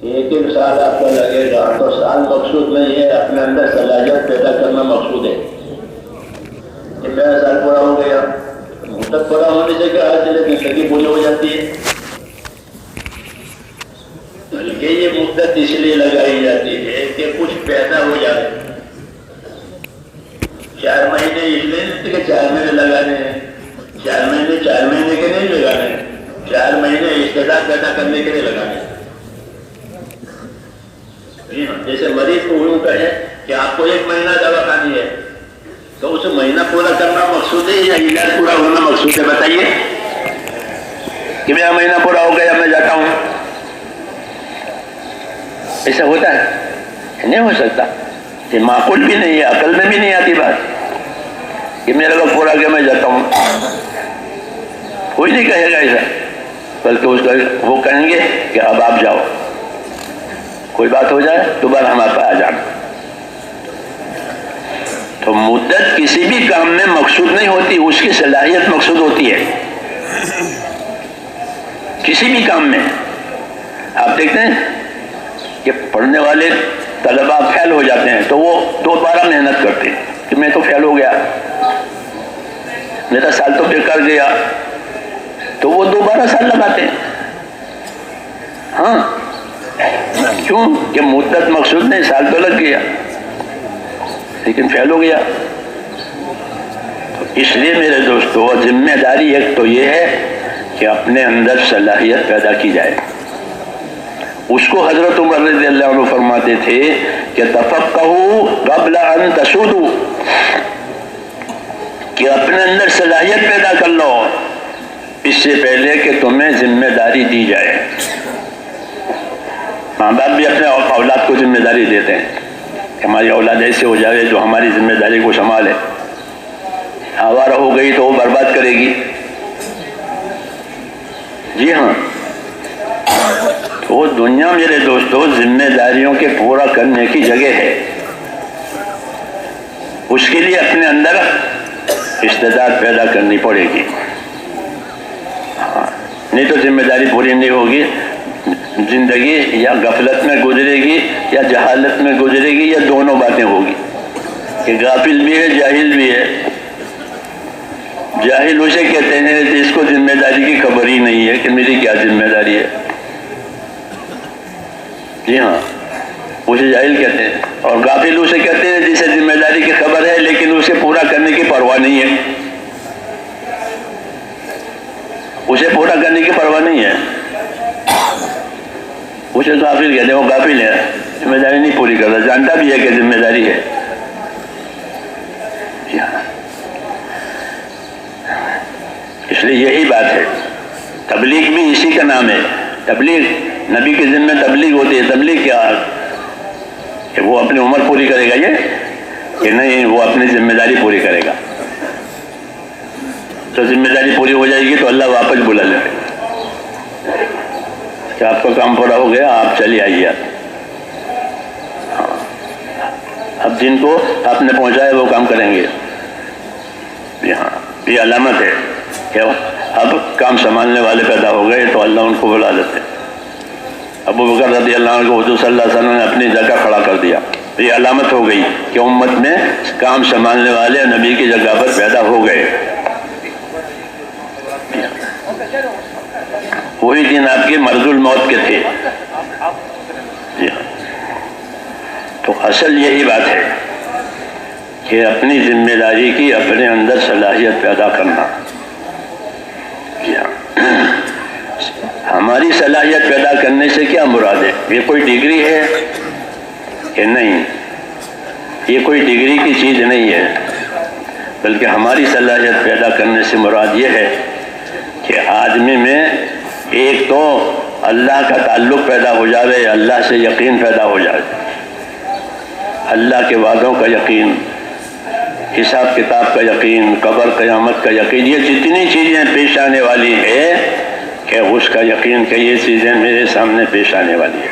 ایک ایک سال آپ کا لگے گا تو سال مقصود نہیں ہے، اپنے اندر صلاحیت پیدا کرنا مقصود ہے کہ میرا سال پورا ہو گیا، مدت پورا ہونے سے کیا چلے زندگی پوری ہو جاتی ہے، بلکہ یہ مدت اس لیے لگائی جاتی ہے کہ کچھ پیدا ہو جائے۔ 4 مہینے اس لیے نہیں کہ 4 مہینے لگانے ہیں، 4 مہینے کے نہیں لگانے، 4 مہینے استعداد پیدا کرنے کے لیے لگانے۔ جیسے مریض کو یوں کہے کہ آپ کو 1 مہینہ دوا کھانی ہے، تو اسے مہینہ پورا کرنا مقصود ہے یا علاج پورا ہونا مقصود ہے؟ بتائیے کہ میرا مہینہ پورا ہو گیا میں جاتا ہوں، ایسا ہوتا ہے؟ نہیں ہو سکتا، یہ معقول بھی نہیں ہے، عقل میں بھی نہیں آتی بات کہ میرا وقت پورا گیا میں جاتا ہوں۔ کوئی نہیں کہے گا ایسا، بلکہ اس کو وہ کہیں گے کہ اب آپ جاؤ، کوئی بات ہو جائے دوبارہ ہمارے پاس آ جانا۔ تو مدت کسی بھی کام میں مقصود نہیں ہوتی، اس کی صلاحیت مقصود ہوتی ہے۔ کسی بھی کام میں آپ دیکھتے ہیں کہ پڑھنے والے طلبہ فیل ہو جاتے ہیں تو وہ دوبارہ محنت کرتے ہیں کہ میں تو فیل ہو گیا، میرا سال تو بیکار گیا، تو وہ دوبارہ سال لگاتے ہیں۔ ہاں، کیوں کہ مدت مقصود نہیں، سال تو لگ گیا لیکن فیل ہو گیا۔ تو اس لیے میرے دوستو، ذمہ داری ایک تو یہ ہے کہ اپنے اندر صلاحیت پیدا کی جائے۔ اس کو حضرت عمر رضی اللہ عنہ فرماتے تھے کہ تفقہوا قبل ان تسودوا، کہ اپنے اندر صلاحیت پیدا کر لو اس سے پہلے کہ تمہیں ذمہ داری دی جائے۔ ماں باپ بھی اپنے اولاد کو ذمہ داری دیتے ہیں کہ ہماری اولاد ایسے ہو جائے جو ہماری ذمہ داری کو سنبھالے، آوارہ ہو گئی تو وہ برباد کرے گی۔ جی ہاں، تو دنیا میرے دوستو ذمہ داریوں کے پورا کرنے کی جگہ ہے، اس کے لیے اپنے اندر استعداد پیدا کرنی پڑے گی، نہیں تو ذمہ داری پوری نہیں ہوگی، زندگی یا غفلت میں گزرے گی یا جہالت میں گزرے گی، یا دونوں باتیں ہوگی کہ غافل بھی ہے جاہل بھی ہے۔ جاہل اسے کہتے ہیں جس کو ذمہ داری کی خبر ہی نہیں ہے کہ میری کیا ذمہ داری ہے۔ جی ہاں، اسے جاہل کہتے ہیں، اور غافل اسے کہتے ہیں جسے ذمہ داری کی خبر ہے لیکن اسے پورا کرنے کی پرواہ نہیں ہے، اسے پورا کرنے کی پرواہ نہیں ہے، اسے غافل کہتے ہیں۔ وہ غافل ہے، ذمہ داری نہیں پوری کرتا، جانتا بھی ہے کہ ذمہ داری ہے۔ جی ہاں، اس لیے یہی بات ہے، تبلیغ بھی اسی کا نام ہے۔ تبلیغ، نبی کے ذمہ تبلیغ ہوتی ہے۔ تبلیغ کیا کہ وہ اپنی عمر پوری کرے گا، یہ کہ نہیں وہ اپنی ذمہ داری پوری کرے گا، تو ذمہ داری پوری ہو جائے گی تو اللہ واپس بلا لے کہ آپ کا کام پورا ہو گیا، آپ چلے آئیے۔ اب جن کو آپ نے پہنچایا وہ کام کریں گے۔ ہاں، یہ علامت ہے کہ اب کام سنبھالنے والے پیدا ہو گئے تو اللہ ان کو بلا لیتے۔ ابو بکر رضی اللہ عنہ کو حضور صلی اللہ علیہ وسلم نے اپنی جگہ کھڑا کر دیا، یہ علامت ہو گئی کہ امت میں کام سنبھالنے والے نبی کی جگہ پر پیدا ہو گئے۔ وہی دن آپ کے مرض الموت کے تھے۔ جی ہاں، تو اصل یہی بات ہے کہ اپنی ذمہ داری کی اپنے اندر صلاحیت پیدا کرنا۔ جی ہاں، ہماری صلاحیت پیدا کرنے سے کیا مراد ہے؟ یہ کوئی ڈگری ہے کہ نہیں؟ یہ کوئی ڈگری کی چیز نہیں ہے، بلکہ ہماری صلاحیت پیدا کرنے سے مراد یہ ہے کہ آدمی میں ایک تو اللہ کا تعلق پیدا ہو جائے، اللہ سے یقین پیدا ہو جائے، اللہ کے وعدوں کا یقین، حساب کتاب کا یقین، قبر قیامت کا یقین، یہ جتنی چیزیں پیش آنے والی ہے کہ اس کا یقین کہ یہ چیزیں میرے سامنے پیش آنے والی ہے،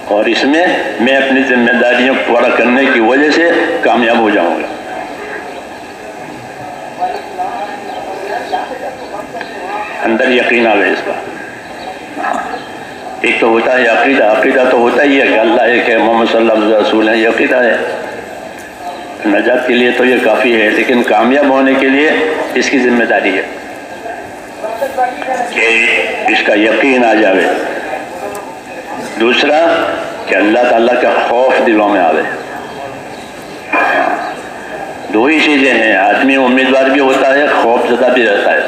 اور اس میں میں اپنی ذمہ داریوں کو پورا کرنے کی وجہ سے کامیاب ہو جاؤں گا۔ اندر یقین آ گئے اس کا۔ ایک تو ہوتا ہے عقیدہ، عقیدہ تو ہوتا ہی ہے کہ اللہ ایک ہے، محمد صلی اللہ علیہ وسلم رسول ہیں، یہ عقیدہ ہے، نجات کے لیے تو یہ کافی ہے، لیکن کامیاب ہونے کے لیے اس کی ذمہ داری ہے کہ اس کا یقین آ جاوے۔ دوسرا کہ اللہ تعالیٰ کا خوف دلوں میں آوے۔ دو ہی چیزیں ہیں، آدمی امیدوار بھی ہوتا ہے، خوف زدہ بھی رہتا ہے،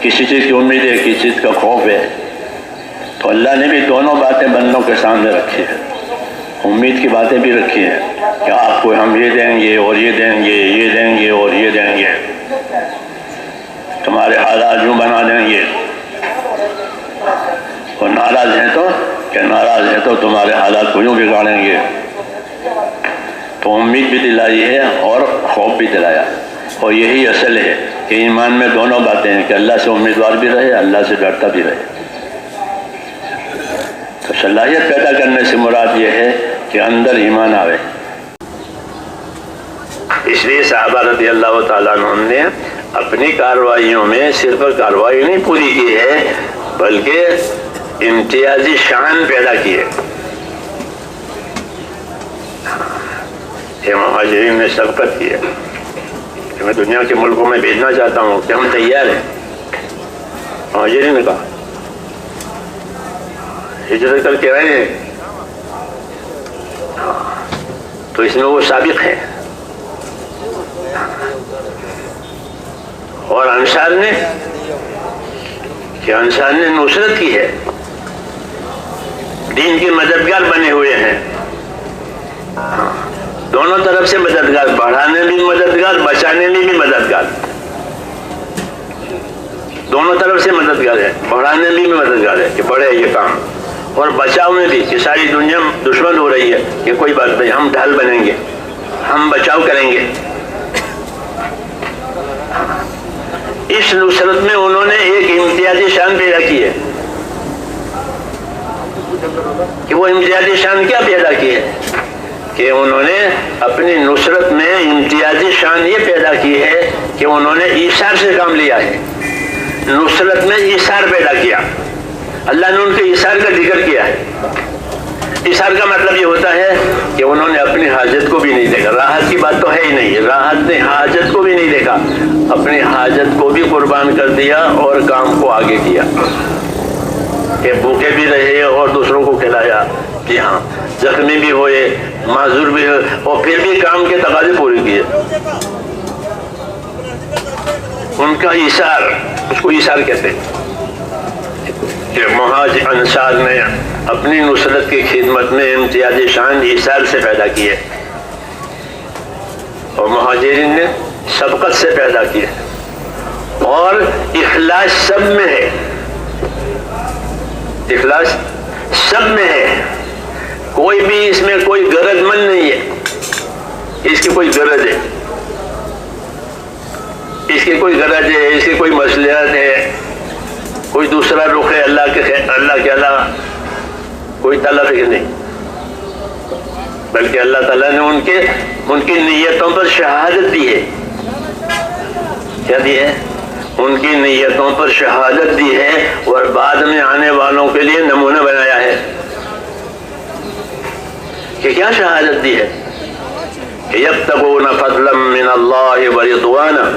کسی چیز کی امید ہے، کسی چیز کا خوف ہے، تو اللہ نے بھی دونوں باتیں بندوں کے سامنے رکھی ہے، امید کی باتیں بھی رکھی ہیں کہ آپ کو ہم یہ دیں گے اور یہ دیں گے، یہ دیں گے اور یہ دیں گے، تمہارے حالات یوں بنا دیں گے، اور ناراض ہیں تو کہ ناراض ہیں تو تمہارے حالات کو یوں بگاڑیں گے۔ تو امید بھی دلائی ہے اور خوف بھی دلایا، اور یہی اصل ہے کہ ایمان میں دونوں باتیں ہیں کہ اللہ سے امیدوار بھی رہے، اللہ سے ڈرتا بھی رہے۔ تو صلاحیت پیدا کرنے سے مراد یہ ہے کہ اندر ایمان آوے۔ اس لیے صحابہ رضی اللہ تعالیٰ عنہ نے اپنی کارروائیوں میں صرف کارروائی نہیں پوری کی ہے بلکہ امتیازی شان پیدا کی ہے۔ یہ مہاجرین نے سبقت کی ہے کہ میں دنیا کے ملکوں میں بھیجنا چاہتا ہوں کہ ہم تیار ہیں۔ مہاجرین نے کہا ہجرت کر کے آئے ہیں، تو اس میں وہ سابق ہے۔ اور انصار نے کہ انصار نے نصرت کی ہے، دین کے مددگار بنے ہوئے ہیں، دونوں طرف سے مددگار، بڑھانے میں بھی مددگار، بچانے میں بھی مددگار، دونوں طرف سے مددگار ہے، بڑھانے میں بھی مددگار ہے کہ بڑھے یہ کام، اور بچاؤ میں بھی کہ ساری دنیا دشمن ہو رہی ہے کہ کوئی بات نہیں، ہم ڈھال بنیں گے، ہم بچاؤ کریں گے۔ اس نصرت میں انہوں نے ایک امتیازی شان پیدا کی ہے کہ وہ امتیازی شان کیا پیدا کی ہے کہ انہوں نے اپنی نصرت میں امتیازی شان یہ پیدا کی ہے کہ انہوں نے ایثار سے کام لیا ہے، نصرت میں ایثار پیدا کیا۔ اللہ نے ان کے ایثار کا ذکر کیا ہے۔ ایثار کا مطلب یہ ہوتا ہے کہ انہوں نے اپنی حاجت کو بھی نہیں دیکھا، راحت کی بات تو ہے ہی نہیں، راحت نے حاجت کو بھی نہیں دیکھا، اپنی حاجت کو بھی قربان کر دیا اور کام کو آگے کیا کہ بھوکے بھی رہے اور دوسروں کو کھلایا، جی ہاں، زخمی بھی ہوئے، معذور بھی ہوئے، اور پھر بھی کام کے تقاضے پورے کیے۔ ان کا ایثار، اس کو ایثار کہتے ہیں کہ مہاجر انصار نے اپنی نصرت کی خدمت میں امتیازی شان ایثار سے پیدا کی ہے، اور مہاجرین نے سبقت سے پیدا کی ہے، اور اخلاص سب میں ہے، اخلاص سب میں ہے، کوئی بھی اس میں کوئی غرض مند نہیں ہے، اس کی کوئی غرض ہے، اس کی کوئی غرض ہے، اس کی کوئی مصلحت ہے، کوئی دوسرا رخ ہے اللہ کے علاوہ کوئی طلب ہے نہیں، بلکہ اللہ تعالیٰ نے ان کی نیتوں پر شہادت دی ہے۔ کیا دی ہے؟ ان کی نیتوں پر شہادت دی ہے، اور بعد میں آنے والوں کے لیے نمونہ بنایا ہے کہ کیا شہادت دی ہے کہ یبتغون فضلا من اللہ ورضوانا،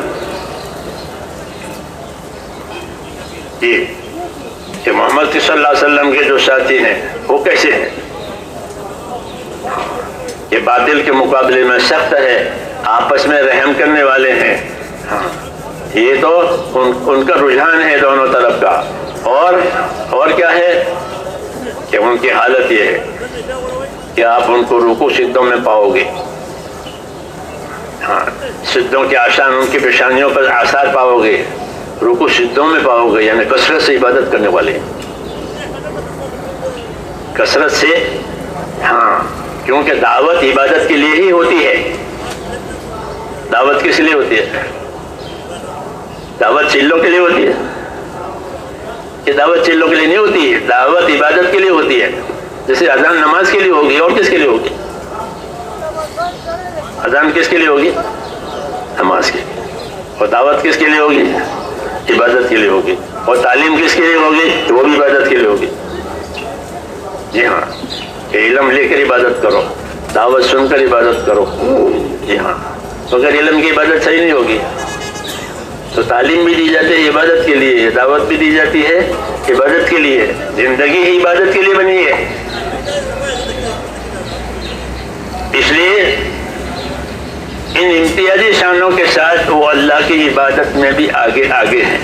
یہ کہ محمد صلی اللہ علیہ وسلم کے جو ساتھی ہیں وہ کیسے ہیں؟ یہ باطل کے مقابلے میں سخت ہے، آپس میں رحم کرنے والے ہیں، یہ تو ان کا رجحان ہے دونوں طرف کا، اور کیا ہے کہ ان کی حالت یہ ہے کہ آپ ان کو رکوع سجدوں میں پاؤ گے، ہاں، سجدوں کے آثار ان کی پیشانیوں پر آثار پاؤ گے، رکوع سجدوں میں پاؤ گے، یعنی کثرت سے عبادت کرنے والے، کثرت سے، ہاں، کیونکہ دعوت عبادت کے لیے ہی ہوتی ہے۔ دعوت کس لیے ہوتی ہے؟ دعوت چلوں کے لیے ہوتی ہے؟ یہ دعوت چلوں کے لیے نہیں ہوتی ہے، دعوت عبادت کے لیے ہوتی ہے۔ جیسے اذان نماز کے لیے ہوگی، اور کس کے لیے ہوگی؟ اذان کس کے لیے ہوگی؟ نماز کے لیے۔ اور دعوت کس کے لیے ہوگی؟ عبادت کے لیے ہوگی۔ اور تعلیم کس کے لیے ہوگی؟ وہ بھی عبادت کے لیے ہوگی۔ جی ہاں، کہ علم لے کر عبادت کرو، دعوت سن کر عبادت کرو. جی ہاں، تو اگر علم کی عبادت صحیح نہیں ہوگی تو تعلیم بھی دی جاتی ہے عبادت کے لیے، دعوت بھی دی جاتی ہے عبادت کے لیے، زندگی ہی عبادت کے لیے بنی ہے. اس لیے ان امتیازی شانوں کے ساتھ وہ اللہ کی عبادت میں بھی آگے آگے ہیں.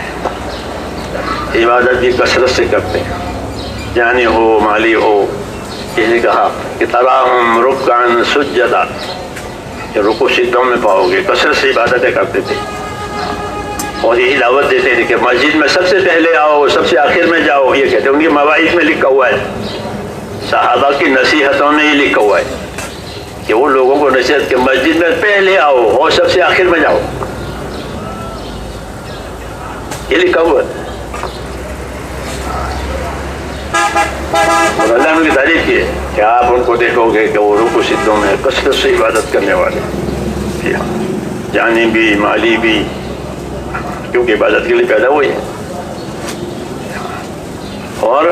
عبادت بھی کثرت سے کرتے ہیں، جانی ہو مالی ہو. کسی نے کہا کہ تراہم رکعا سجدا، رکوع سجدوں میں پاؤ گے، کثرت سے عبادتیں کرتے تھے. اور یہی دعوت دیتے تھے کہ مسجد میں سب سے پہلے آؤ، سب سے آخر میں جاؤ. یہ کہتے ہیں، ان کی مواعظ میں لکھا ہوا ہے، صحابہ کی نصیحتوں میں یہ لکھا ہوا ہے کہ وہ لوگوں کو نصیحت کہ مسجد میں پہلے آؤ اور سب سے آخر میں جاؤ. یہ لکھا ہوا ہے. اور اللہ نے ان کی تعریف کی ہے کہ آپ ان کو دیکھو گے کہ وہ رکوع سجدوں میں کثرت سے عبادت کرنے والے، جانی بھی مالی بھی، کیونکہ عبادت کے لیے پیدا ہوئی ہے. اور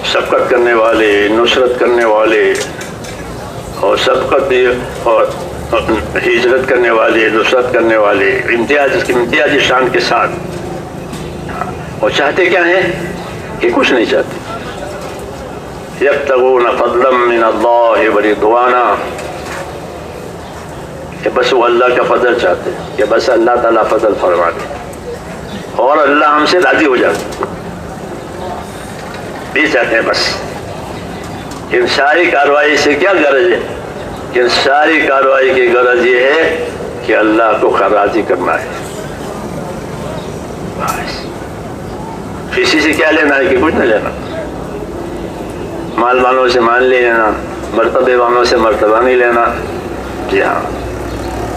شفقت کرنے والے، نصرت کرنے والے، اور شفقت اور ہجرت کرنے والے، نصرت کرنے والے، امتیازی شان کے ساتھ. اور چاہتے کیا ہیں کہ کچھ نہیں چاہتے. یبتغون فضلا من اللہ ورضوانا، کہ بس وہ اللہ کا فضل چاہتے ہیں، کہ بس اللہ تعالیٰ فضل فرما دے اور اللہ ہم سے راضی ہو جاتے. یہ چاہتے ہیں بس. ان ساری کارروائی سے کیا غرض ہے؟ ان ساری کارروائی کی غرض یہ ہے کہ اللہ کو راضی کرنا ہے. کسی سے کیا لینا ہے کہ کچھ نہیں لینا. مال والوں سے مال نہیں لینا، مرتبے والوں سے مرتبہ نہیں لینا. جی ہاں،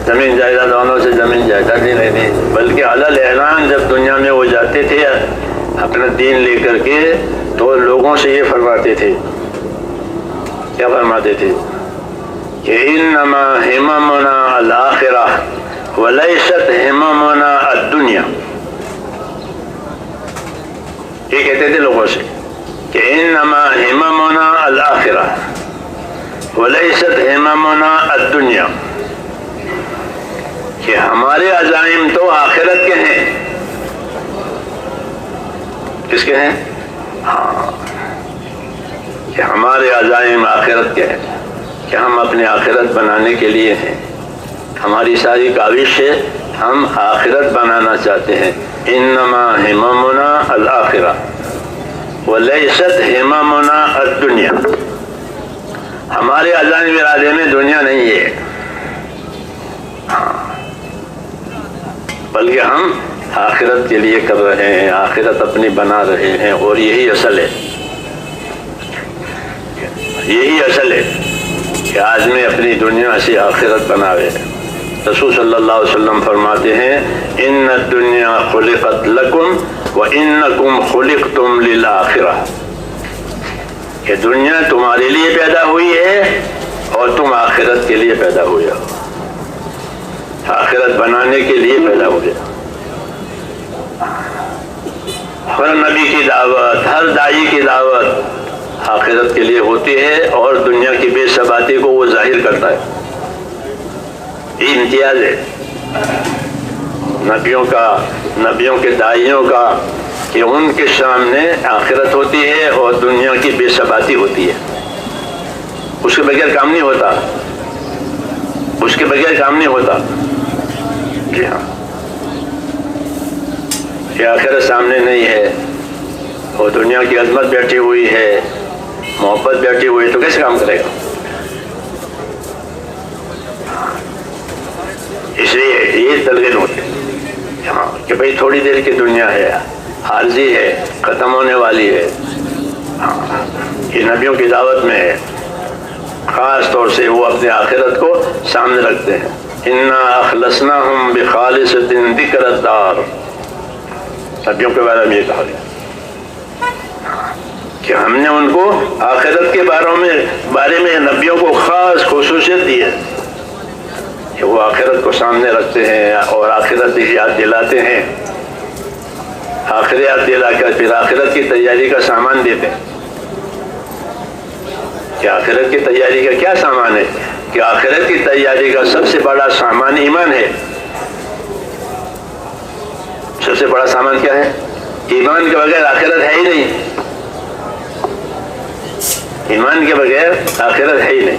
زمین جائیداد والوں سے زمین جائیداد نہیں لینی. بلکہ علل اعلان جب دنیا میں وہ جاتے تھے اپنا دین لے کر کے تو لوگوں سے یہ فرماتے تھے، کیا فرماتے تھے کہ انما ہممنا الآخرہ ولیست ہممنا الدنیا. یہ کہتے تھے لوگوں سے کہ انما ہممنا الآخرہ ولیست ہممنا الدنیا، کہ ہمارے عزائم تو آخرت کے ہیں. کس کے ہیں؟ ہاں، کہ ہمارے عزائم آخرت کے ہیں، کہ ہم اپنے آخرت بنانے کے لیے ہیں. ہماری ساری کاوش ہے، ہم آخرت بنانا چاہتے ہیں. انما ہممنا الآخرہ ولیست ہممنا الدنیا، ہمارے عزائم ارادے میں دنیا نہیں ہے، بلکہ ہم آخرت کے لیے کر رہے ہیں، آخرت اپنی بنا رہے ہیں. اور یہی اصل ہے، یہی اصل ہے کہ آدمی اپنی دنیا سے آخرت بناوے. رسول صلی اللہ علیہ وسلم فرماتے ہیں ان الدنیا خلقت لکم وانکم خلقتم للآخرہ، کہ دنیا تمہارے لیے پیدا ہوئی ہے اور تم آخرت کے لیے پیدا ہوئے ہو، آخرت بنانے کے لیے پیدا ہوئے. ہر نبی کی دعوت، ہر داعی کی دعوت آخرت کے لیے ہوتی ہے اور دنیا کی بے ثباتی کو وہ ظاہر کرتا ہے. یہ امتیاز ہے نبیوں کا، نبیوں کے داعیوں کا، کہ ان کے سامنے آخرت ہوتی ہے اور دنیا کی بے ثباتی ہوتی ہے. اس کے بغیر کام نہیں ہوتا، اس کے بغیر کام نہیں ہوتا. جی ہاں، یہ آخرت سامنے نہیں ہے اور دنیا کی عظمت بیٹھی ہوئی ہے، محبت بیٹھی ہوئی ہے، تو کیسے کام کرے گا؟ اس لیے یہ تلقین ہوتے ہیں ہاں کہ بھئی تھوڑی دیر کی دنیا ہے، عارضی ہے، ختم ہونے والی ہے. ہاں، یہ نبیوں کی دعوت میں ہے. خاص طور سے وہ اپنے آخرت کو سامنے رکھتے ہیں. انا اخلصناہم بخالصۃ ذکر الدار، نبیوں کے بارے میں یہ کہا گیا کہ ہم نے ان کو آخرت کے بارے میں نبیوں کو خاص خصوصیت دی ہے کہ وہ آخرت کو سامنے رکھتے ہیں اور آخرت کی یاد دلاتے ہیں. آخرت یاد دلا کر پھر آخرت کی تیاری کا سامان دیتے ہیں. کہ آخرت کی تیاری کا کیا سامان ہے؟ کہ آخرت کی تیاری کا سب سے بڑا سامان ایمان ہے۔ سب سے بڑا سامان کیا ہے؟ ایمان کے بغیر آخرت ہے ہی نہیں۔ ایمان کے بغیر آخرت ہے ہی نہیں،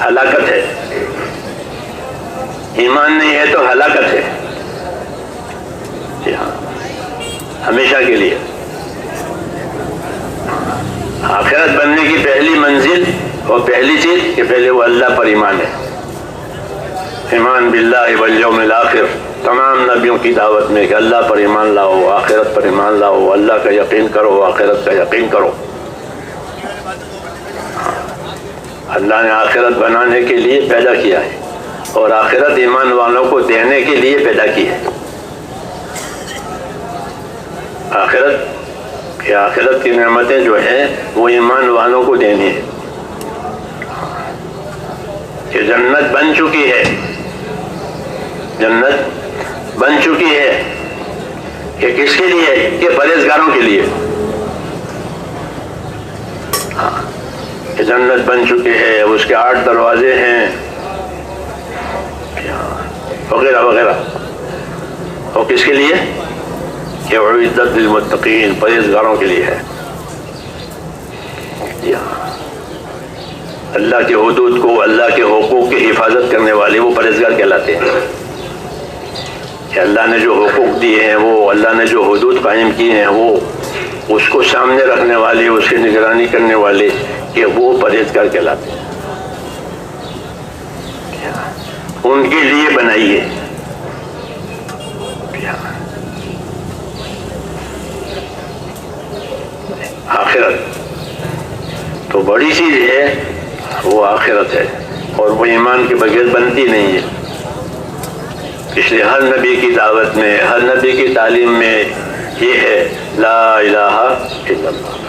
ہلاکت ہے۔ ایمان نہیں ہے تو ہلاکت ہے، جی ہاں، ہمیشہ کے لیے۔ آخرت بننے کی پہلی منزل اور پہلی چیز کہ پہلے وہ اللہ پر ایمان ہے۔ ایمان باللہ والیوم الآخر، تمام نبیوں کی دعوت میں کہ اللہ پر ایمان لاؤ، آخرت پر ایمان لاؤ، اللہ کا یقین کرو، آخرت کا یقین کرو۔ اللہ نے آخرت بنانے کے لیے پیدا کیا ہے اور آخرت ایمان والوں کو دینے کے لیے پیدا کی ہے۔ آخرت کی نعمتیں جو ہیں وہ ایمان والوں کو دینی ہے۔ کہ جنت بن چکی ہے، جنت بن چکی ہے، کہ کس کے لیے؟ کہ پرہیزگاروں کے لیے۔ کہ جنت بن چکی ہے، اس کے 8 دروازے ہیں وغیرہ وغیرہ۔ اور کس کے لیے؟ کہ اعدت للمتقین، پرہیزگاروں کے لیے ہے۔ اللہ کے حدود کو، اللہ کے حقوق کی حفاظت کرنے والے وہ پرہیزگار کہلاتے ہیں۔ کہ اللہ نے جو حقوق دیے ہیں، وہ اللہ نے جو حدود قائم کیے ہیں، وہ اس کو سامنے رکھنے والے، اس کی نگرانی کرنے والے، کہ وہ پرہیزگار کہلاتے ہیں۔ ان کے لیے بنائیے۔ آخرت تو بڑی چیز ہے، وہ آخرت ہے، اور وہ ایمان کے بغیر بنتی نہیں ہے۔ اس لیے ہر نبی کی دعوت میں، ہر نبی کی تعلیم میں یہ ہے لا الہ الا اللہ۔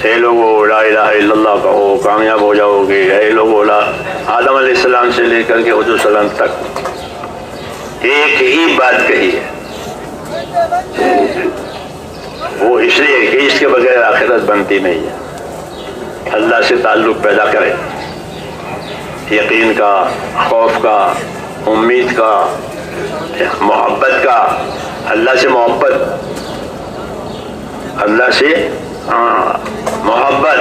اے لوگو لا الہ الا اللہ کہو، کامیاب ہو جاؤ گے۔ اے لوگو آدم علیہ السلام سے لے کر کے حضور صلی اللہ علیہ وسلم تک ایک ہی بات کہی ہے، وہ اس لیے کہ اس کے بغیر آخرت بنتی نہیں ہے۔ اللہ سے تعلق پیدا کرے، یقین کا، خوف کا، امید کا، محبت کا۔ اللہ سے محبت، اللہ سے محبت،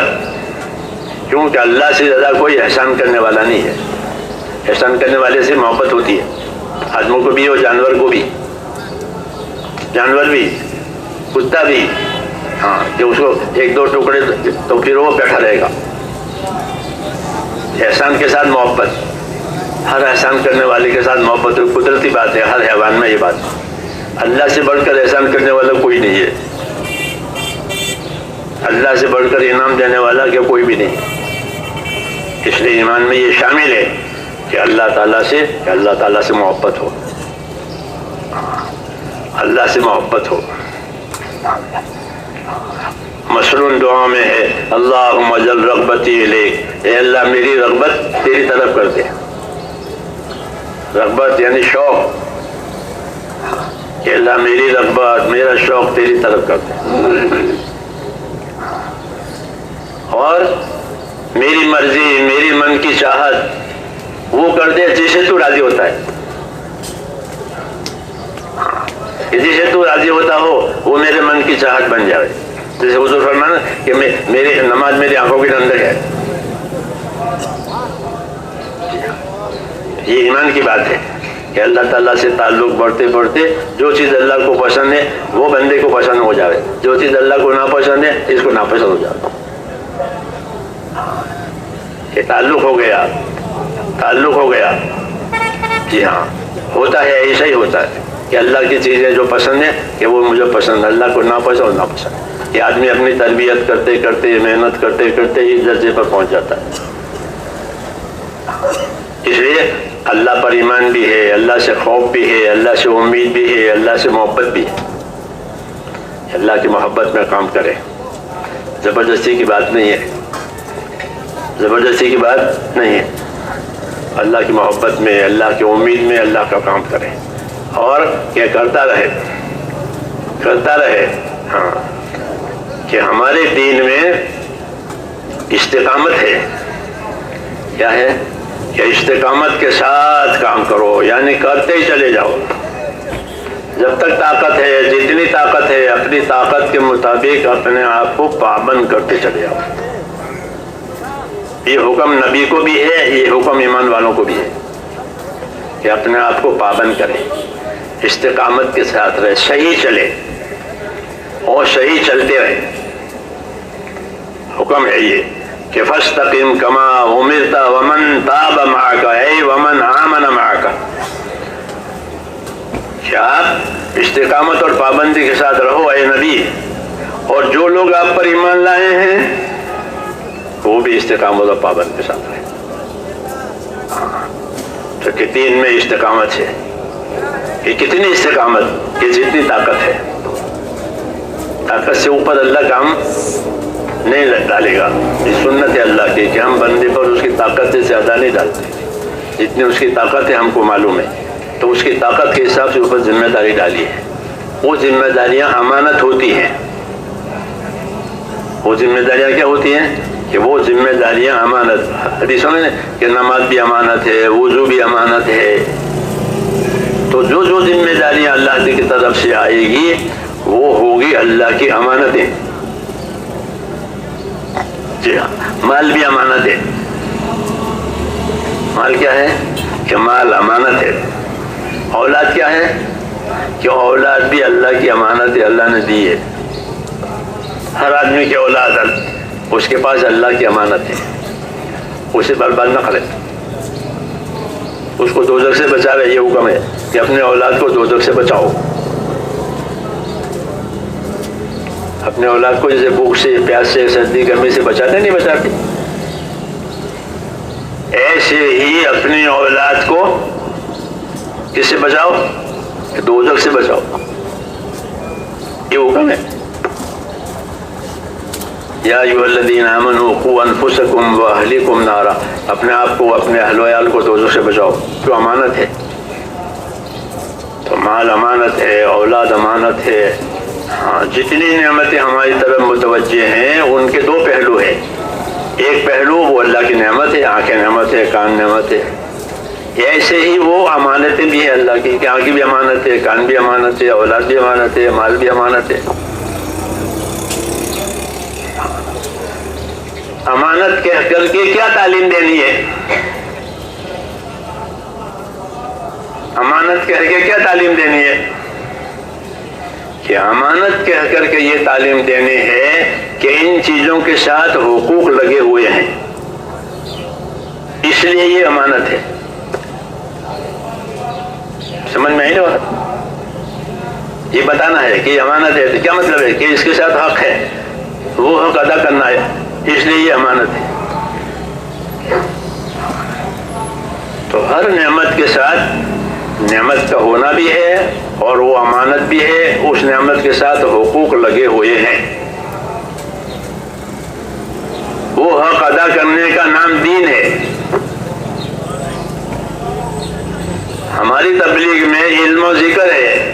کیونکہ اللہ سے زیادہ کوئی احسان کرنے والا نہیں ہے۔ احسان کرنے والے سے محبت ہوتی ہے، آدموں کو بھی اور جانور کو بھی، جانور بھی، کتا بھی، ہاں، کہ اس کو 1-2 ٹکڑے تو پھر وہ بیٹھا رہے گا۔ احسان کے ساتھ محبت، ہر احسان کرنے والے کے ساتھ محبت قدرتی بات ہے، ہر حیوان میں یہ بات۔ اللہ سے بڑھ کر احسان کرنے والا کوئی نہیں ہے، اللہ سے بڑھ کر انعام دینے والا کہ کوئی بھی نہیں۔ اس لیے ایمان میں یہ شامل ہے کہ اللہ تعالیٰ سے محبت ہو، اللہ سے محبت ہو۔ مسنون دعا میں ہے اللہم اجل رغبتی الیک، اے اللہ میری رغبت تیری طرف کر دے۔ رغبت یعنی شوق، کہ اللہ میری رغبت، میرا شوق تیری طرف کر دے، اور میری مرضی، میری من کی چاہت وہ کر دے جس سے تو راضی ہوتا ہے۔ جس سے تو راضی ہوتا ہو وہ میرے من کی چاہت بن جائے۔ جیسے حضور فرمانا کہ میری نماز میری آنکھوں کے اندر ہے، یہ ایمان کی بات ہے کہ اللہ تعالیٰ سے تعلق بڑھتے بڑھتے جو چیز اللہ کو پسند ہے وہ بندے کو پسند ہو جائے، جو چیز اللہ کو ناپسند ہے اس کو ناپسند ہو جائے۔ یہ تعلق ہو گیا، تعلق ہو گیا۔ جی ہاں، ہوتا ہے، ایسا ہی ہوتا ہے کہ اللہ کی چیزیں جو پسند ہیں کہ وہ مجھے پسند، اللہ کو ناپسند اور ناپسند۔ یہ آدمی اپنی تربیت کرتے کرتے، محنت کرتے کرتے اس درجے پر پہنچ جاتا ہے۔ اس لیے اللہ پر ایمان بھی ہے، اللہ سے خوف بھی ہے، اللہ سے امید بھی ہے، اللہ سے محبت بھی ہے۔ اللہ کی محبت میں کام کرے، زبردستی کی بات نہیں ہے، زبردستی کی بات نہیں ہے۔ اللہ کی محبت میں، اللہ کی امید میں اللہ کا کام کرے، اور یہ کرتا رہے، کرتا رہے۔ ہاں، کہ ہمارے دین میں استقامت ہے. کیا ہے کہ استقامت کے ساتھ کام کرو، یعنی کرتے ہی چلے جاؤ جب تک طاقت ہے. جتنی طاقت ہے اپنی طاقت کے مطابق اپنے آپ کو پابند کرتے چلے جاؤ. یہ حکم نبی کو بھی ہے، یہ حکم ایمان والوں کو بھی ہے کہ اپنے آپ کو پابند کریں، استقامت کے ساتھ رہے، صحیح چلے اور صحیح چلتے رہے. حکم ہے یہ کہ فاستقم کما امرت ومن تاب معک اے ومن آمن معک، کہ آپ استقامت اور پابندی کے ساتھ رہو اے نبی، اور جو لوگ آپ پر ایمان لائے ہیں وہ بھی استقامت اور پابند کے ساتھ رہے. تو کہ 3 میں استقامت ہے. کہ کتنی استقامت؟ کہ جتنی طاقت ہے. طاقت سے اوپر اللہ کام نہیں ڈالے گا. یہ سنت ہے اللہ کی کہ ہم بندے پر اس کی طاقت سے زیادہ نہیں ڈالتے. جتنی اس کی طاقت ہے ہم کو معلوم ہے، تو اس کی طاقت کے حساب سے اوپر ذمہ داری ڈالی ہے. وہ ذمہ داریاں امانت ہوتی ہیں. وہ ذمہ داریاں کیا ہوتی ہیں؟ کہ وہ ذمہ داریاں امانت. حدیثوں میں کہ نماز بھی امانت ہے، وضو بھی امانت ہے. تو جو جو ذمہ داریاں اللہ کی طرف سے آئے گی وہ ہوگی اللہ کی امانتیں. جی ہاں، مال بھی امانت ہے. مال کیا ہے؟ کہ مال امانت ہے. اولاد کیا ہے؟ کہ اولاد بھی اللہ کی امانت ہے، اللہ نے دی ہے. ہر آدمی کی اولاد اس کے پاس اللہ کی امانت ہے. اسے برباد نہ کرے، اس کو دوزخ سے بچاوے. یہ حکم ہے کہ اپنے اولاد کو دوزخ سے بچاؤ. اپنے اولاد کو جیسے بھوک سے، پیاس سے، سردی گرمی سے بچاتے نہیں بچاتے، ایسے ہی اپنی اولاد کو کس سے بچاؤ؟ دوزخ سے بچاؤ. یہ حکم ہے. یا ایھا الذین آمنوا قوا انفسکم واہلیکم نارا، اپنے آپ کو، اپنے اہل و عیال کو دوزخ سے بچاؤ. جو امانت ہے. تو مال امانت ہے، اولاد امانت ہے. ہاں، جتنی نعمتیں ہماری طرف متوجہ ہیں ان کے 2 پہلو ہیں. ایک پہلو وہ اللہ کی نعمت ہے، آنکھیں نعمت ہے، کان نعمت ہے. ایسے ہی وہ امانتیں بھی ہیں اللہ کی، کہ آنکھیں بھی امانت ہے، کان بھی امانت ہے، اولاد بھی امانت ہے، مال بھی امانت ہے. امانت کہہ کر کے کیا تعلیم دینی ہے؟ امانت کہہ کے کیا تعلیم دینی ہے؟ کہ امانت کہہ کر کے یہ تعلیم دینی ہے کہ ان چیزوں کے ساتھ حقوق لگے ہوئے ہیں، اس لیے یہ امانت ہے. سمجھ میں آئی نا بات؟ یہ بتانا ہے کہ یہ امانت ہے. تو کیا مطلب ہے؟ کہ اس کے ساتھ حق ہے، وہ حق ادا کرنا ہے، اس لیے یہ امانت ہے. تو ہر نعمت کے ساتھ نعمت کا ہونا بھی ہے اور وہ امانت بھی ہے. اس نعمت کے ساتھ حقوق لگے ہوئے ہیں. وہ حق ادا کرنے کا نام دین ہے. ہماری تبلیغ میں علم و ذکر ہے.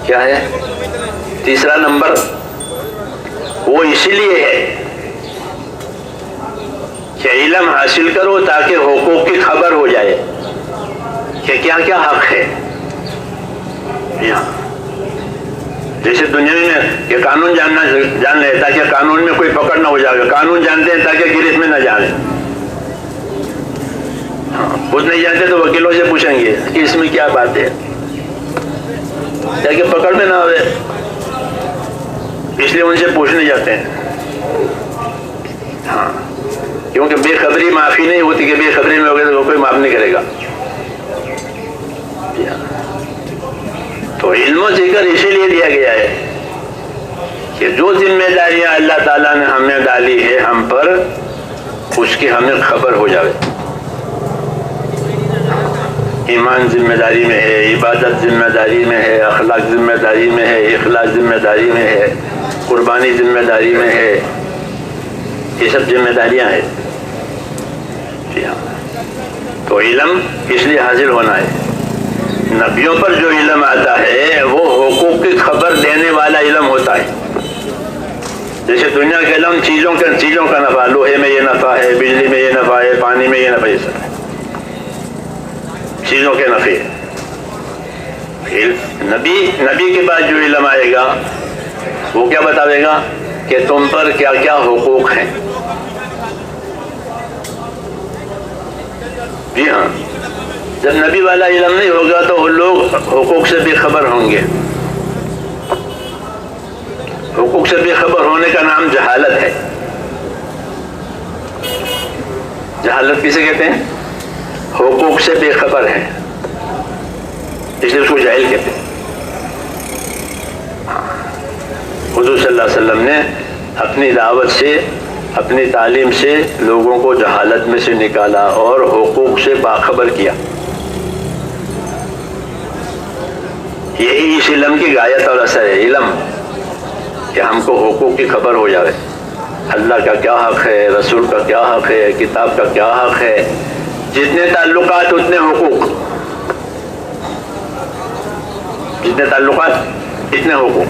کیا ہے؟ 3 نمبر. وہ اسی لیے ہے کہ علم حاصل کرو تاکہ حقوق کی خبر ہو جائے کہ کیا کیا حق ہے. جیسے دنیا میں کہ قانون جان لے تاکہ قانون میں کوئی پکڑ نہ ہو جائے. قانون جانتے ہیں تاکہ گرفت میں نہ جائیں. خود نہیں جانتے تو وکیلوں سے پوچھیں گے کہ اس میں کیا بات ہے، تاکہ پکڑ میں نہ ہوئے. اس لیے ان سے پوچھنے جاتے ہیں. ہاں، کیونکہ بے خبری معافی نہیں ہوتی کہ بے خبری میں ہوگا تو کوئی معاف نہیں کرے گا. تو علم و ذکر اسی لیے دیا گیا ہے کہ جو ذمہ داریاں اللہ تعالیٰ نے ہمیں ڈالی ہے ہم پر، اس کی ہمیں خبر ہو جائے. ایمان ذمہ داری میں ہے، عبادت ذمہ داری میں ہے، اخلاق ذمہ داری میں ہے، اخلاص ذمہ داری میں ہے، قربانی ذمہ داری میں ہے. یہ سب ذمہ داریاں ہیں. جی ہاں. تو علم اس لیے حاصل ہونا ہے. نبیوں پر جو علم آتا ہے وہ حقوق کی خبر دینے والا علم ہوتا ہے. جیسے دنیا کے علم چیزوں کا نفع، لوہے میں یہ نفع ہے، بجلی میں یہ نفع ہے، پانی میں یہ نفع ہے، سب چیزوں کے نفع. نبی کے بعد جو علم آئے گا وہ کیا بتاوے گا کہ تم پر کیا کیا حقوق ہیں. جی ہاں، جب نبی والا علم نہیں ہوگا تو وہ لوگ حقوق سے بے خبر ہوں گے. حقوق سے بے خبر ہونے کا نام جہالت ہے. جہالت کسے کہتے ہیں؟ حقوق سے بے خبر ہے، اس لیے اس کو جاہل کہتے ہیں. حضور صلی اللہ علیہ وسلم نے اپنی دعوت سے، اپنی تعلیم سے لوگوں کو جہالت میں سے نکالا اور حقوق سے باخبر کیا. یہی اس علم کی غایت اور اثر ہے. علم کہ ہم کو حقوق کی خبر ہو جائے، اللہ کا کیا حق ہے، رسول کا کیا حق ہے، کتاب کا کیا حق ہے. جتنے تعلقات اتنے حقوق، جتنے تعلقات اتنے حقوق.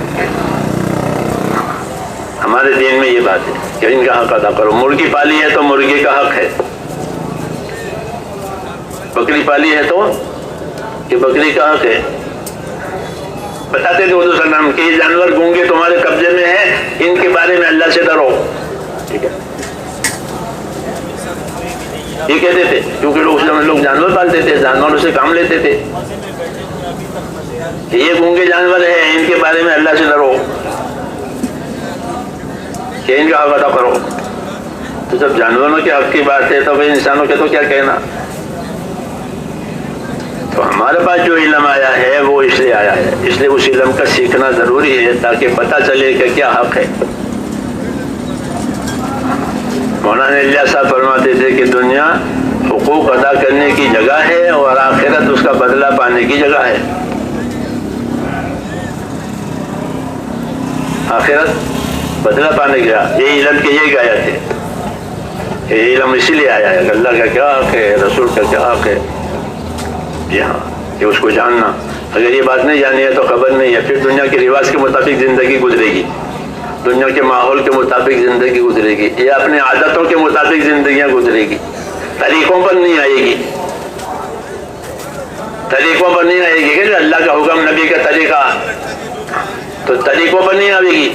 ہمارے دین میں یہ بات ہے کہ ان کا حق ادا کرو. مرغی پالی ہے تو مرغی کا حق ہے، بکری پالی ہے تو کہ بکری کا حق ہے. بتاتے تھے حضور صلی اللہ علیہ وسلم کہ یہ جانور گونگے تمہارے قبضے میں ہیں، ان کے بارے میں اللہ سے ڈرو. ٹھیک ہے، یہ کہتے تھے کیونکہ لوگ جانور پالتے تھے، جانوروں سے کام لیتے تھے. یہ گونگے جانور ہیں، ان کے بارے میں اللہ سے ڈرو کہ ان کا حق ادا کرو. تو جب جانوروں کے حق کی بات ہے تو بھائی انسانوں کے تو کیا کہنا. تو ہمارے پاس جو علم آیا ہے وہ اس لیے آیا ہے، اس لیے اس علم کا سیکھنا ضروری ہے تاکہ پتہ چلے کہ کیا حق ہے. مولانا الیاس صاحب فرماتے تھے کہ دنیا حقوق ادا کرنے کی جگہ ہے اور آخرت اس کا بدلہ پانے کی جگہ ہے. آخرت بدلہ پانے کی جگہ. یہ علم کی یہی غایت ہے. یہ علم اسی لیے آیا ہے کہ اللہ کا کیا حق ہے، رسول کا کیا حق ہے. جی ہاں، یہ اس کو جاننا. اگر یہ بات نہیں جانی ہے تو خبر نہیں ہے، پھر دنیا کے رواج کے مطابق زندگی گزرے گی، دنیا کے ماحول کے مطابق زندگی گزرے گی، یا اپنے عادتوں کے مطابق زندگیاں گزرے گی. طریقوں پر نہیں آئے گی، طریقوں پر نہیں آئے گی کہ اللہ کا حکم، نبی کا طریقہ، تو طریقوں پر نہیں آئے گی.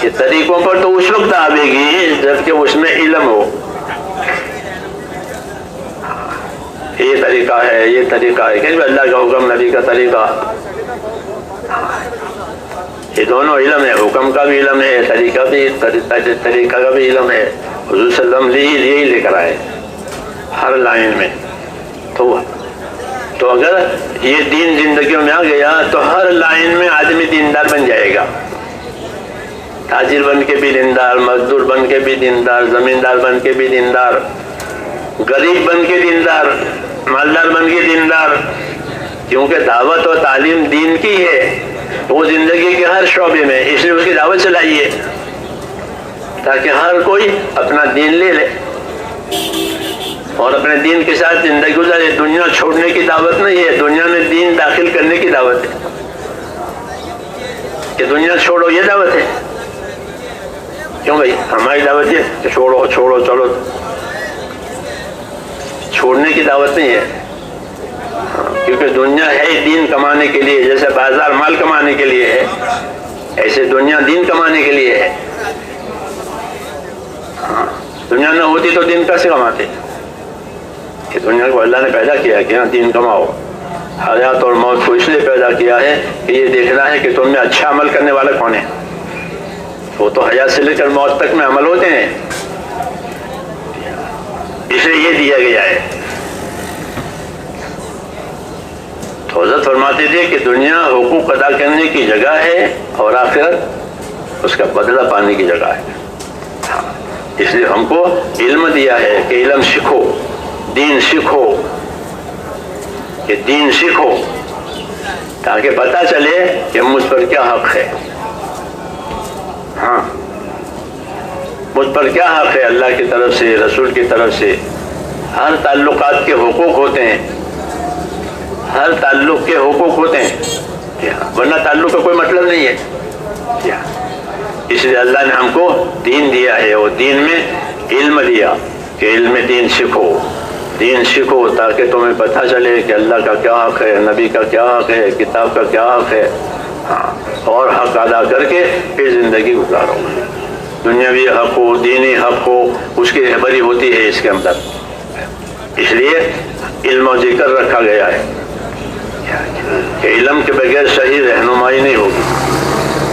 یہ طریقوں پر تو اس وقت آئے گی جبکہ اس میں علم ہو. یہ طریقہ ہے، یہ طریقہ ہے کہ اللہ کا حکم، نبی کا طریقہ، یہ دونوں علم ہے. حکم کا بھی علم ہے، طریقہ کا بھی علم ہے. حضور صلی اللہ علیہ وسلم یہی لے کر آئے ہر لائن میں. تو اگر یہ دین زندگیوں میں آ گیا تو ہر لائن میں آدمی دیندار بن جائے گا. تاجر بن کے بھی دیندار، مزدور بن کے بھی دیندار، زمیندار بن کے بھی دیندار، غریب بن کے دیندار، مالدار بن کے دیندار. کیونکہ دعوت و تعلیم دین کی ہے، وہ زندگی کے ہر شعبے میں، اس لیے اس کی دعوت چلائیے تاکہ ہر کوئی اپنا دین لے لے اور اپنے دین کے ساتھ زندگی گزارے. دنیا چھوڑنے کی دعوت نہیں ہے، دنیا میں دین داخل کرنے کی دعوت ہے. کہ دنیا چھوڑو یہ دعوت ہے. کیوں بھائی؟ ہماری دعوت یہ کہ چھوڑو چلو، چھوڑنے کی دعوت نہیں ہے. کیونکہ دنیا ہے دین کمانے کے لیے، جیسے بازار مال کمانے کے لیے ہے، ایسے دنیا دین کمانے کے لیے ہے. دنیا نہ ہوتی تو دین کیسے کماتے؟ کہ دنیا کو اللہ نے پیدا کیا ہے کہ ہاں دین کماؤ. حیات اور موت کو اس لیے پیدا کیا ہے کہ یہ دیکھنا ہے کہ تم میں اچھا عمل کرنے والا کون ہے. وہ تو حیات سے لے کر موت تک میں عمل ہوتے ہیں، اسے یہ دیا گیا ہے. تو حضرت فرماتے تھے کہ دنیا حقوق ادا کرنے کی جگہ ہے اور آخرت اس کا بدلہ پانے کی جگہ ہے. اس لیے ہم کو علم دیا ہے کہ علم سیکھو، دین سیکھو، کہ دین سیکھو تاکہ پتہ چلے کہ مجھ پر کیا حق ہے. ہاں، مجھ پر کیا حق ہے اللہ کی طرف سے، رسول کی طرف سے. ہر تعلقات کے حقوق ہوتے ہیں، ہر تعلق کے حقوق ہوتے ہیں. ورنہ تعلق کا کوئی مطلب نہیں ہے. اس لیے اللہ نے ہم کو دین دیا ہے، اور دین میں علم دیا کہ علم دین سیکھو، دین سیکھو تاکہ تمہیں پتہ چلے کہ اللہ کا کیا حق ہے، نبی کا کیا حق ہے، کتاب کا کیا حق ہے، ہاں، اور حق ادا کر کے پھر زندگی گزارو۔ دنیاوی حق ہو، دینی حق ہو، اس کی رہبری ہوتی ہے اس کے اندر، اس لیے علم و ذکر رکھا گیا ہے کہ علم کے بغیر صحیح رہنمائی نہیں ہوگی۔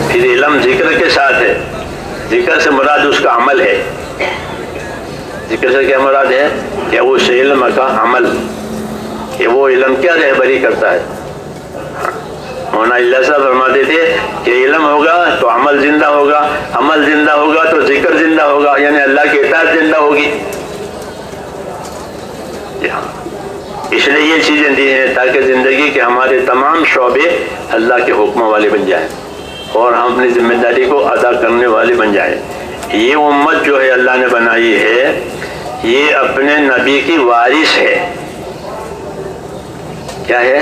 پھر علم ذکر کے ساتھ ہے، ذکر سے مراد اس کا عمل ہے، ذکر سے کیا مراد ہے کہ اس علم کا عمل، کہ وہ علم کیا رہبری کرتا ہے۔ مولانا اللہ صاحب فرماتے تھے کہ علم ہوگا تو عمل زندہ ہوگا، عمل زندہ ہوگا تو ذکر زندہ ہوگا، یعنی اللہ کی اطاعت زندہ ہوگی۔ اس لیے یہ چیزیں دی ہیں تاکہ زندگی کے ہمارے تمام شعبے اللہ کے حکموں والے بن جائیں اور ہم اپنی ذمہ داری کو ادا کرنے والے بن جائیں۔ یہ امت جو ہے اللہ نے بنائی ہے، یہ اپنے نبی کی وارث ہے۔ کیا ہے؟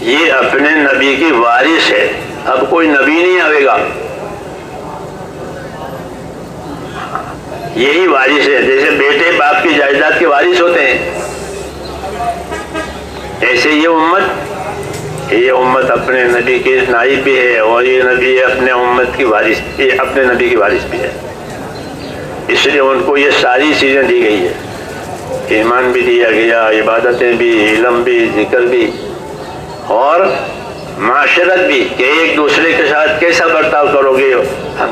یہ اپنے نبی کی وارث ہے۔ اب کوئی نبی نہیں آئے گا، یہی وارث ہے۔ جیسے بیٹے باپ کی جائیداد کے وارث ہوتے ہیں، ایسے یہ امت اپنے نبی کے نائب بھی ہے، اور یہ نبی اپنے امت کی وارث، یہ اپنے نبی کی وارث بھی ہے۔ اس لیے ان کو یہ ساری چیزیں دی گئی ہے، ایمان بھی دیا گیا، عبادتیں بھی، علم بھی، ذکر بھی، اور معاشرت بھی، کہ ایک دوسرے کے ساتھ کیسا برتاؤ کرو گے۔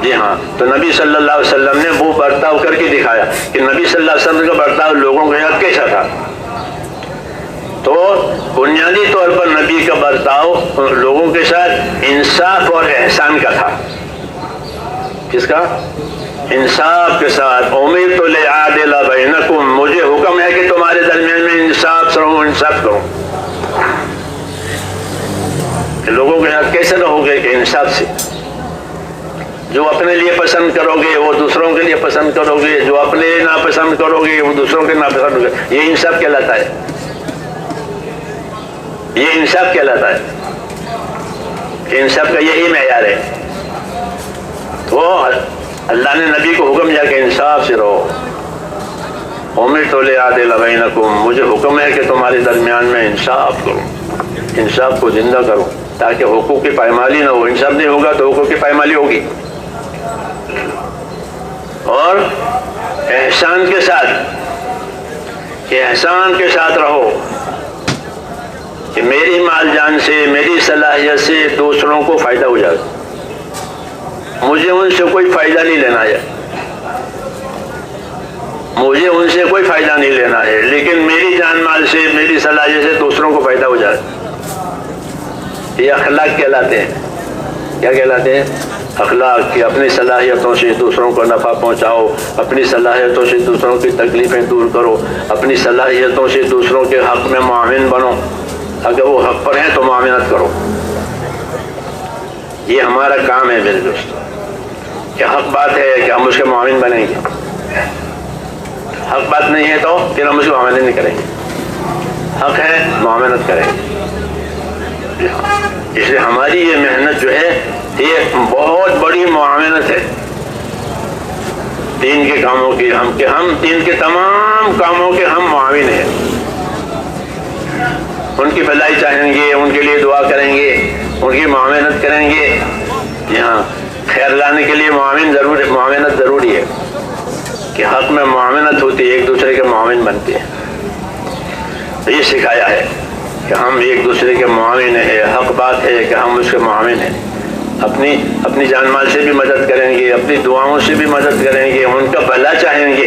جی ہاں، تو نبی صلی اللہ علیہ وسلم نے وہ برتاؤ کر کے دکھایا کہ نبی صلی اللہ علیہ وسلم کا برتاؤ لوگوں کے ساتھ کیسا تھا۔ تو بنیادی طور پر نبی کا برتاؤ لوگوں کے ساتھ انصاف اور احسان کا تھا۔ کس کا؟ انصاف کے ساتھ۔ امرت لأعدل بینکم، مجھے حکم ہے کہ تمہارے درمیان میں انصاف کروں۔ لوگوں کے ساتھ کیسے رہو گے؟ کہ انصاف سے۔ جو اپنے لیے پسند کرو گے وہ دوسروں کے لیے پسند کرو گے، جو اپنے لیے ناپسند کرو گے وہ دوسروں کے ناپسند کرو گے۔ یہ انصاف کہلاتا ہے، یہ انصاف کہلاتا ہے، انصاف کا یہی معیار ہے۔ تو اللہ نے نبی کو حکم دیا کہ انصاف سے رہو۔ امرت لأعدل بینکم، مجھے حکم ہے کہ تمہارے درمیان میں انصاف کرو، انصاف کو زندہ کرو تاکہ حقوق کی پائمالی نہ ہو۔ انصاف نہیں ہوگا تو حقوق کی پائمالی ہوگی۔ اور احسان کے ساتھ، کہ احسان کے ساتھ رہو، کہ میری مال جان سے، میری صلاحیت سے دوسروں کو فائدہ ہو جائے، مجھے ان سے کوئی فائدہ نہیں لینا ہے، مجھے ان سے کوئی فائدہ نہیں لینا ہے، لیکن میری جان مال سے، میری صلاحیت سے دوسروں کو فائدہ ہو جائے۔ یہ اخلاق کہلاتے ہیں۔ کیا کہلاتے ہیں؟ اخلاق، کہ اپنی صلاحیتوں سے دوسروں کو نفع پہنچاؤ، اپنی صلاحیتوں سے دوسروں کی تکلیفیں دور کرو، اپنی صلاحیتوں سے دوسروں کے حق میں معاون بنو، اگر وہ حق پر ہیں تو معاونت کرو۔ یہ ہمارا کام ہے میرے دوستو، کہ حق بات ہے کہ ہم اس کے معاون بنیں گے، حق بات نہیں ہے تو پھر ہم اس کو معاونت نہیں کریں گے، حق ہے معاونت کریں گے۔ اس لیے ہماری یہ محنت جو ہے یہ بہت بڑی معاونت ہے دین کے کاموں کی، ہم دین کے تمام کاموں کے ہم معاون ہیں۔ ان کی بھلائی چاہیں گے، ان کے لیے دعا کریں گے، ان کی معاونت کریں گے۔ یہاں خیر لانے کے لیے معاونت ضروری ہے، کہ حق میں معاونت ہوتی ہے، ایک دوسرے کے معاون بنتے ہیں۔ تو یہ سکھایا ہے کہ ہم ایک دوسرے کے معاون ہیں، حق بات ہے کہ ہم اس کے معاون ہیں۔ اپنی جان مال سے بھی مدد کریں گے، اپنی دعاؤں سے بھی مدد کریں گے، ان کا بھلا چاہیں گے۔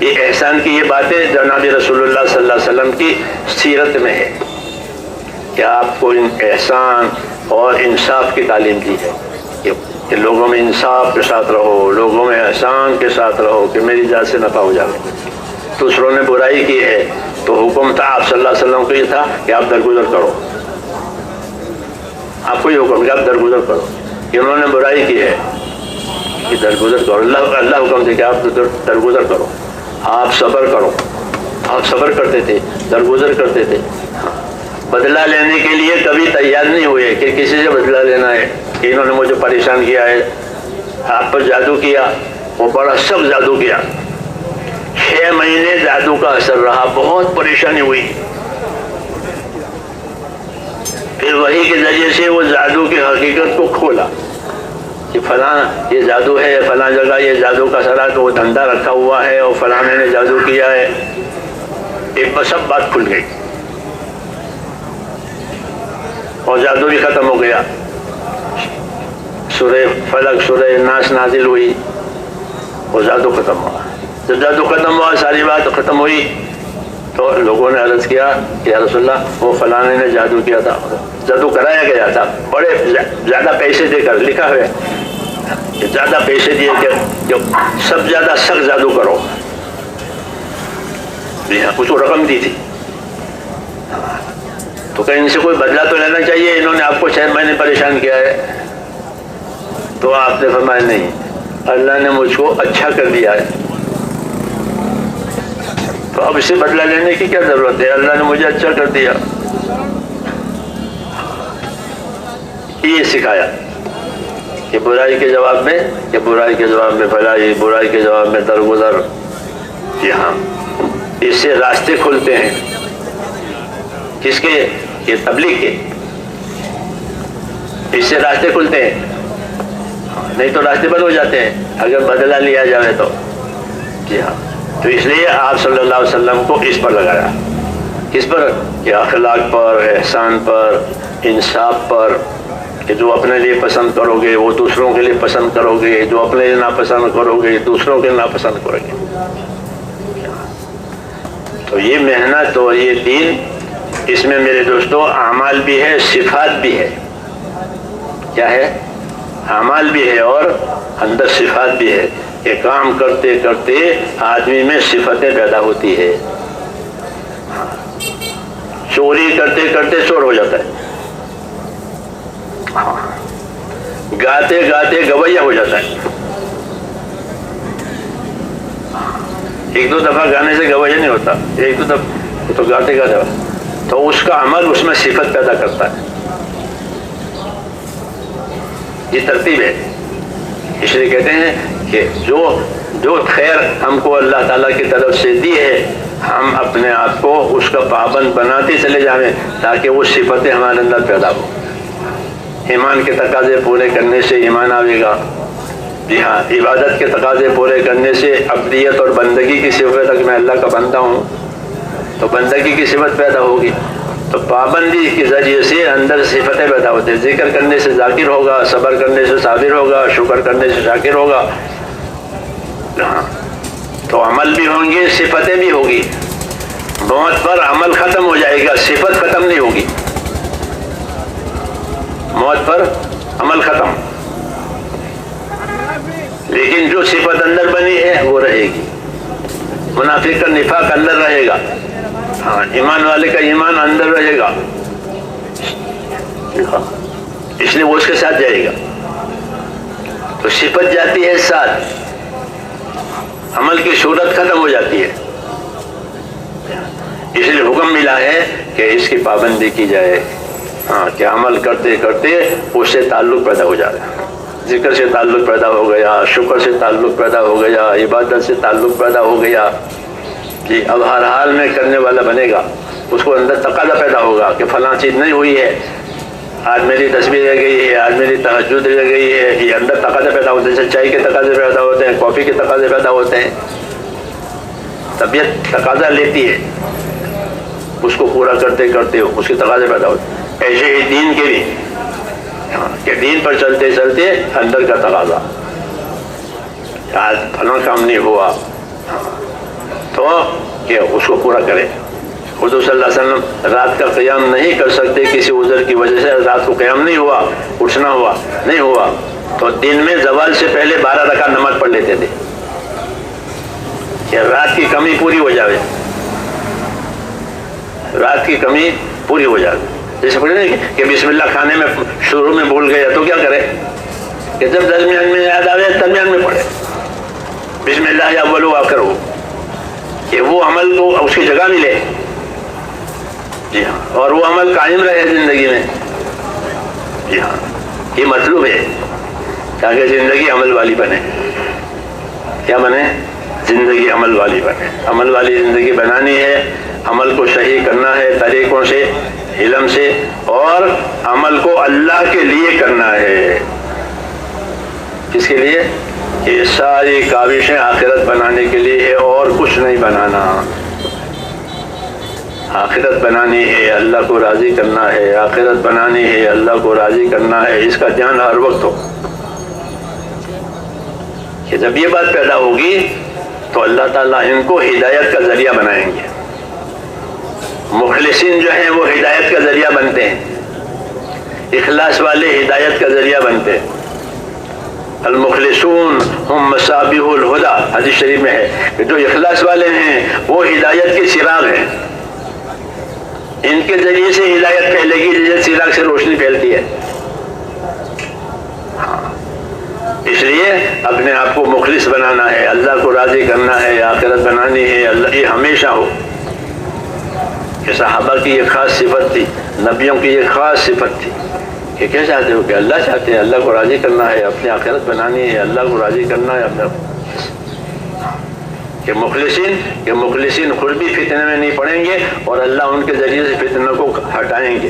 یہ احسان کی یہ باتیں جناب رسول اللہ صلی اللہ علیہ وسلم کی سیرت میں ہے کہ آپ کو احسان اور انصاف کی تعلیم دی ہے، کہ لوگوں میں انصاف کے ساتھ رہو، لوگوں میں احسان کے ساتھ رہو، کہ میری ذات سے نفع ہو جائے۔ دوسروں نے برائی کی ہے تو حکم تھا آپ صلی اللہ علیہ وسلم کو یہ تھا کہ آپ درگزر کرو، آپ کو یہ حکم کہ آپ درگزر کرو، کہ انہوں نے برائی کی ہے کہ درگزر کرو۔ اللہ حکم دے کہ آپ درگزر کرو، آپ صبر کرو، آپ صبر کرتے تھے، درگزر کرتے تھے۔ بدلہ لینے کے لیے کبھی تیار نہیں ہوئے کہ کسی سے بدلہ لینا ہے کہ انہوں نے مجھے پریشان کیا ہے، آپ پر جادو کیا، وہ بڑا سخت جادو کیا، 6 مہینے جادو کا اثر رہا، بہت پریشانی ہوئی، پھر وہی کے ذریعے سے وہ جادو کی حقیقت کو کھولا کہ فلاں یہ جادو ہے، فلاں جگہ یہ جادو کا اثرات وہ دھندا رکھا ہوا ہے اور فلاں نے جادو کیا ہے، ایک سب بات کھل گئی اور جادو بھی ختم ہو گیا۔ سورہ فلق سورہ ناس نازل ہوئی اور جادو ختم ہوا۔ جب جادو ختم ہوا، ساری بات ختم ہوئی، تو لوگوں نے عرض کیا کہ یا رسول اللہ وہ فلانے نے جادو کیا تھا، جادو کرایا گیا تھا بڑے زیادہ پیسے دے کر، لکھا ہے کہ زیادہ پیسے دیے کہ سب زیادہ سخت جادو کرو، جی ہاں کچھ رقم دی تھی، تو کہ ان سے کوئی بدلہ تو لینا چاہیے، انہوں نے آپ کو 6 مہینے پریشان کیا ہے، تو آپ نے فرمایا نہیں، اللہ نے مجھ کو اچھا کر دیا ہے، تو اب اسے بدلہ لینے کی کیا ضرورت ہے، اللہ نے مجھے اچھا کر دیا۔ یہ سکھایا کہ برائی کے جواب میں بھلائی، برائی کے جواب میں درگزر، جی ہاں اس سے راستے کھلتے ہیں، کس کے؟ یہ تبلیغ کے، اس سے راستے کھلتے ہیں، نہیں تو راستے بند ہو جاتے ہیں اگر بدلہ لیا جائے تو، جی ہاں تو اس لیے آپ صلی اللہ علیہ وسلم کو اس پر لگایا، کس پر؟ کہ اخلاق پر، احسان پر، انصاف پر، کہ جو اپنے لیے پسند کرو گے وہ دوسروں کے لیے پسند کرو گے، جو اپنے لیے ناپسند کرو گے دوسروں کے ناپسند کرو گے۔ تو یہ محنت اور یہ دین، اس میں میرے دوستو اعمال بھی ہے، صفات بھی ہے، کیا ہے؟ اعمال بھی ہے اور اندر صفات بھی ہے، کہ کام کرتے کرتے آدمی میں صفتیں پیدا ہوتی ہے، چوری کرتے کرتے چور ہو جاتا ہے، گاتے گاتے گویا ہو جاتا ہے، ایک دو دفعہ گانے سے گویا نہیں ہوتا، ایک دو دفعہ تو گاتے گاتے، تو اس کا عمل اس میں صفت پیدا کرتا ہے، یہ ترتیب ہے۔ اس لیے کہتے ہیں کہ جو خیر ہم کو اللہ تعالیٰ کی طرف سے دی ہے، ہم اپنے آپ کو اس کا پابند بناتے چلے جائیں تاکہ وہ صفتیں ہمارے اندر پیدا ہو۔ ایمان کے تقاضے پورے کرنے سے ایمان آئے گا، جی ہاں عبادت کے تقاضے پورے کرنے سے عبدیت اور بندگی کی صفت کہ میں اللہ کا بندہ ہوں، تو بندگی کی صفت پیدا ہوگی، تو پابندی کے ذریعے سے اندر صفتیں پیدا ہوتے ہیں، ذکر کرنے سے ذاکر ہوگا، صبر کرنے سے صابر ہوگا، شکر کرنے سے شاکر ہوگا، ہاں تو عمل بھی ہوں گے، صفتیں بھی ہوگی۔ موت پر عمل ختم ہو جائے گا، صفت ختم نہیں ہوگی، موت پر عمل ختم، لیکن جو صفت اندر بنی ہے وہ رہے گی۔ منافق کا نفاق اندر رہے گا، ہاں ایمان والے کا ایمان اندر رہے گا، اس لیے وہ اس کے ساتھ جائے گا، تو صفت جاتی ہے ساتھ، عمل کی صورت ختم ہو جاتی ہے، اس لیے حکم ملا ہے کہ اس کی پابندی کی جائے، ہاں کہ عمل کرتے کرتے اس سے تعلق پیدا ہو جائے، ذکر سے تعلق پیدا ہو گیا، شکر سے تعلق پیدا ہو گیا، عبادت سے تعلق پیدا ہو گیا، جی اب ہر حال میں کرنے والا بنے گا، اس کو اندر تقاضا پیدا ہوگا کہ فلاں چیز نہیں ہوئی ہے، آج میری تسبیح رہ گئی ہے، آج میری تہجد رہ گئی ہے، یہ اندر تقاضے پیدا ہوتے ہیں، جیسے چائے کے تقاضے پیدا ہوتے ہیں، کافی کے تقاضے پیدا ہوتے ہیں، طبیعت تقاضا لیتی ہے، اس کو پورا کرتے کرتے اس کے تقاضے پیدا ہوتے ہیں، ایسے ہی دین کے بھی، کہ دین پر چلتے چلتے اندر کا تقاضا، آج فلاں کام نہیں ہوا تو کہ اس کو پورا کرے۔ حضور صلی اللہ علیہ وسلم رات کا قیام نہیں کر سکتے کسی عذر کی وجہ سے، رات کو قیام نہیں ہوا، اٹھنا ہوا نہیں ہوا، تو دن میں زوال سے پہلے 12 رکعت نماز پڑھ لیتے تھے کہ رات کی کمی پوری ہو جائے، رات کی کمی پوری ہو جائے۔ جیسے پڑھے نا کہ بسم اللہ کھانے میں شروع میں بھول گیا تو کیا کرے کہ جب درمیان میں یاد آوے درمیان میں پڑھے بسم اللہ اول و آخر ہو، کہ وہ عمل کو اس کی جگہ ملے، جی ہاں، اور وہ عمل قائم رہے زندگی میں. جی ہاں، یہ مطلوب ہے تاکہ زندگی عمل والی بنے. کیا بنے؟ زندگی عمل والی بنے. عمل والی زندگی بنانی ہے، عمل کو صحیح کرنا ہے طریقوں سے، علم سے، اور عمل کو اللہ کے لیے کرنا ہے. کس کے لیے؟ یہ ساری کاوشیں آخرت بنانے کے لیے ہے، اور کچھ نہیں بنانا. آخرت بنانی ہے، اللہ کو راضی کرنا ہے. آخرت بنانی ہے، اللہ کو راضی کرنا ہے. اس کا دھیان ہر وقت ہو کہ جب یہ بات پیدا ہوگی تو اللہ تعالیٰ ان کو ہدایت کا ذریعہ بنائیں گے. مخلصین جو ہیں وہ ہدایت کا ذریعہ بنتے ہیں، اخلاص والے ہدایت کا ذریعہ بنتے ہیں. المخلصون ہم مصابیح الہدی، حدیث شریف میں ہے کہ جو اخلاص والے ہیں وہ ہدایت کے چراغ ہیں. ان کے ذریعے سے ہدایت پھیلے گی جیسے چراغ سے روشنی پھیلتی ہے. اس لیے اپنے آپ کو مخلص بنانا ہے، اللہ کو راضی کرنا ہے، آخرت بنانی ہے. اللہ یہ ہمیشہ ہو. کہ صحابہ کی یہ خاص صفت تھی، نبیوں کی یہ خاص صفت تھی کہ کیا چاہتے ہو؟ کہ اللہ چاہتے ہیں، اللہ کو راضی کرنا ہے، اپنی آخرت بنانی ہے، اللہ کو راضی کرنا ہے. اپنا کہ مخلصین خود بھی فتنے میں نہیں پڑیں گے اور اللہ ان کے ذریعے سے فتنوں کو ہٹائیں گے.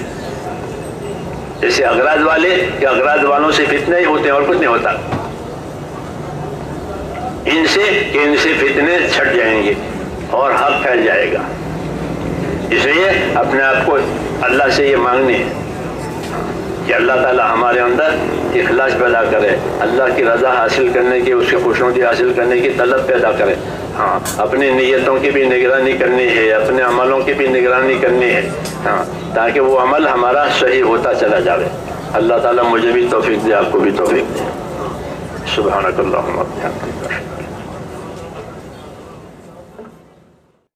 جیسے اغراض والے کہ اغراض والوں سے فتنے ہی ہوتے ہیں اور کچھ نہیں ہوتا. ان سے فتنے چھٹ جائیں گے اور حق پھیل جائے گا. اس لیے اپنے آپ کو اللہ سے یہ مانگنی ہے کہ اللہ تعالی ہمارے اندر اخلاص پیدا کرے، اللہ کی رضا حاصل کرنے کی، اس کی خوشنودی حاصل کرنے کی طلب پیدا کرے. ہاں، اپنی نیتوں کی بھی نگرانی کرنی ہے، اپنے عملوں کی بھی نگرانی کرنی ہے. ہاں، تاکہ وہ عمل ہمارا صحیح ہوتا چلا جائے. اللہ تعالیٰ مجھے بھی توفیق دے، آپ کو بھی توفیق دے. سبحانک اللہم و بحمدک.